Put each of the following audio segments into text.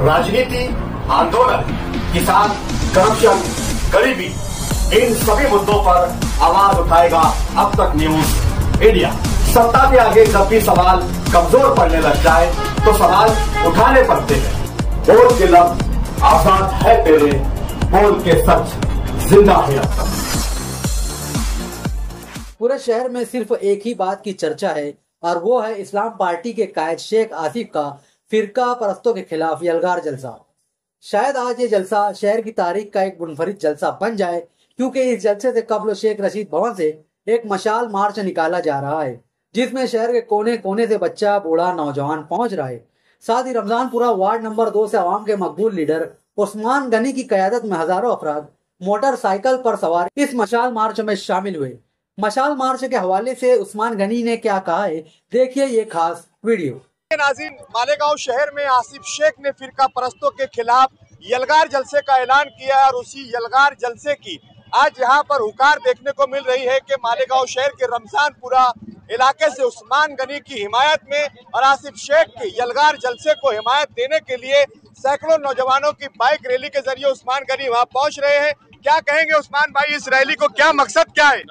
राजनीति, आंदोलन, किसान, करप्शन, गरीबी, इन सभी मुद्दों पर आवाज उठाएगा अब तक न्यूज इंडिया। सत्ता के आगे जब भी सवाल कमजोर पड़ने लग जाए तो सवाल उठाने पड़ते हैं। बोल के लफ्ज आजाद है तेरे, बोल के सच जिंदा है अब तक। पूरे शहर में सिर्फ एक ही बात की चर्चा है और वो है इस्लाम पार्टी के कायद शेख आसिफ का फिरका परस्तों के खिलाफ यलगार जलसा। शायद आज ये जलसा शहर की तारीख का एक मुनफरिद जलसा बन जाए, क्योंकि इस जलसे से कब्ल शेख रशीद भवन से एक मशाल मार्च निकाला जा रहा है, जिसमें शहर के कोने कोने से बच्चा, बूढ़ा, नौजवान पहुंच रहा है। साथ ही रमजानपुरा वार्ड नंबर 2 से आवाम के मकबूल लीडर उस्मान गनी की क़यादत में हजारों अफराद मोटरसाइकिल पर सवार इस मशाल मार्च में शामिल हुए। मशाल मार्च के हवाले से उस्मान गनी ने क्या कहा है, देखिए ये खास वीडियो। नाज़रीन, मालेगांव शहर में आसिफ शेख ने फिरका परस्तों के खिलाफ यलगार जलसे का ऐलान किया है और उसी यलगार जलसे की आज यहाँ पर हुकार देखने को मिल रही है कि मालेगांव शहर के रमजानपुरा इलाके से उस्मान गनी की हिमायत में और आसिफ शेख के यलगार जलसे को हिमायत देने के लिए सैकड़ों नौजवानों की बाइक रैली के जरिए उस्मान गनी वहाँ पहुँच रहे हैं। क्या कहेंगे उस्मान भाई, इस रैली को क्या मकसद क्या है?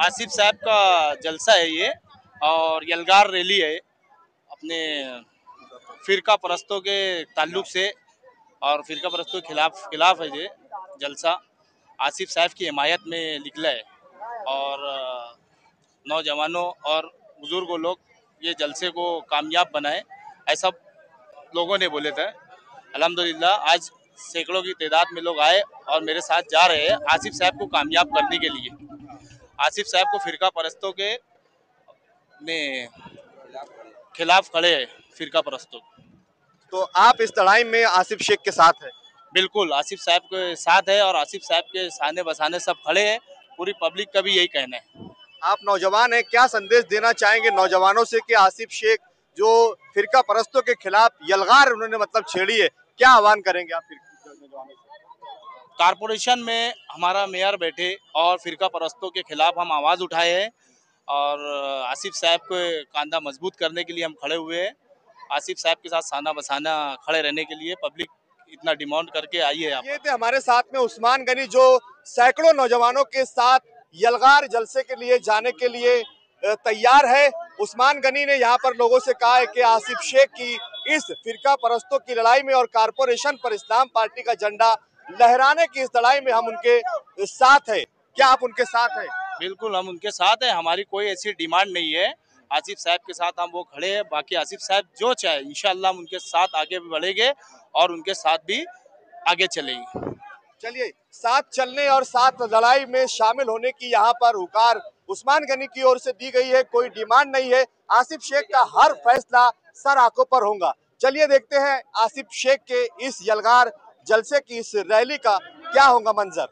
आसिफ साहब का जलसा है ये और यलगार रैली है अपने फिरका परस्तों के ताल्लुक से, और फिरका परस्तों के खिलाफ है ये जलसा। आसिफ साहब की हिमायत में निकला है और नौजवानों और बुजुर्गों लोग ये जलसे को कामयाब बनाए, ऐसा लोगों ने बोले थे। अल्हम्दुलिल्लाह आज सैकड़ों की तादाद में लोग आए और मेरे साथ जा रहे हैं आसिफ साहब को कामयाब करने के लिए। आसिफ साहब को फिरका परस्तों के खिलाफ खड़े हैं, फिरका परस्तों। तो आप इस लड़ाई में आसिफ शेख के साथ हैं? बिल्कुल, आसिफ साहब के साथ है और आसिफ साहब के साने बसाने सब खड़े हैं। पूरी पब्लिक का भी यही कहना है। आप नौजवान हैं, क्या संदेश देना चाहेंगे नौजवानों से कि आसिफ शेख जो फिरका परस्तों के खिलाफ यलगार उन्होंने मतलब छेड़ी है, क्या आह्वान करेंगे आप नौजवानों से? कारपोरेशन में हमारा मेयर बैठे और फिरका परस्तों के खिलाफ हम आवाज़ उठाए हैं और आसिफ साहब को कांधा मजबूत करने के लिए हम खड़े हुए हैं। आसिफ साहब के साथ साना बसाना खड़े रहने के लिए पब्लिक इतना डिमांड करके आई है। ये थे हमारे साथ में उस्मान गनी जो सैकड़ों नौजवानों के साथ यलगार जलसे के लिए जाने के लिए तैयार है। उस्मान गनी ने यहाँ पर लोगों से कहा है कि आसिफ शेख की इस फिरका परस्तों की लड़ाई में और कारपोरेशन पर इस्लाम पार्टी का झंडा लहराने की इस लड़ाई में हम उनके साथ है। क्या आप उनके साथ हैं? बिल्कुल, हम उनके साथ हैं। हमारी कोई ऐसी डिमांड नहीं है। आसिफ साहब के साथ हम वो खड़े हैं। बाकी आसिफ साहब जो चाहे इंशाल्लाह हम उनके साथ आगे भी बढ़ेंगे और उनके साथ भी आगे चलेंगे। चलिए, साथ चलने और साथ लड़ाई में शामिल होने की यहाँ पर हुकार उस्मान गनी की ओर से दी गई है। कोई डिमांड नहीं है। आसिफ शेख का हर फैसला सर आंखों पर होगा। चलिए देखते हैं आसिफ शेख के इस यलगार जलसे की इस रैली का क्या होगा मंजर।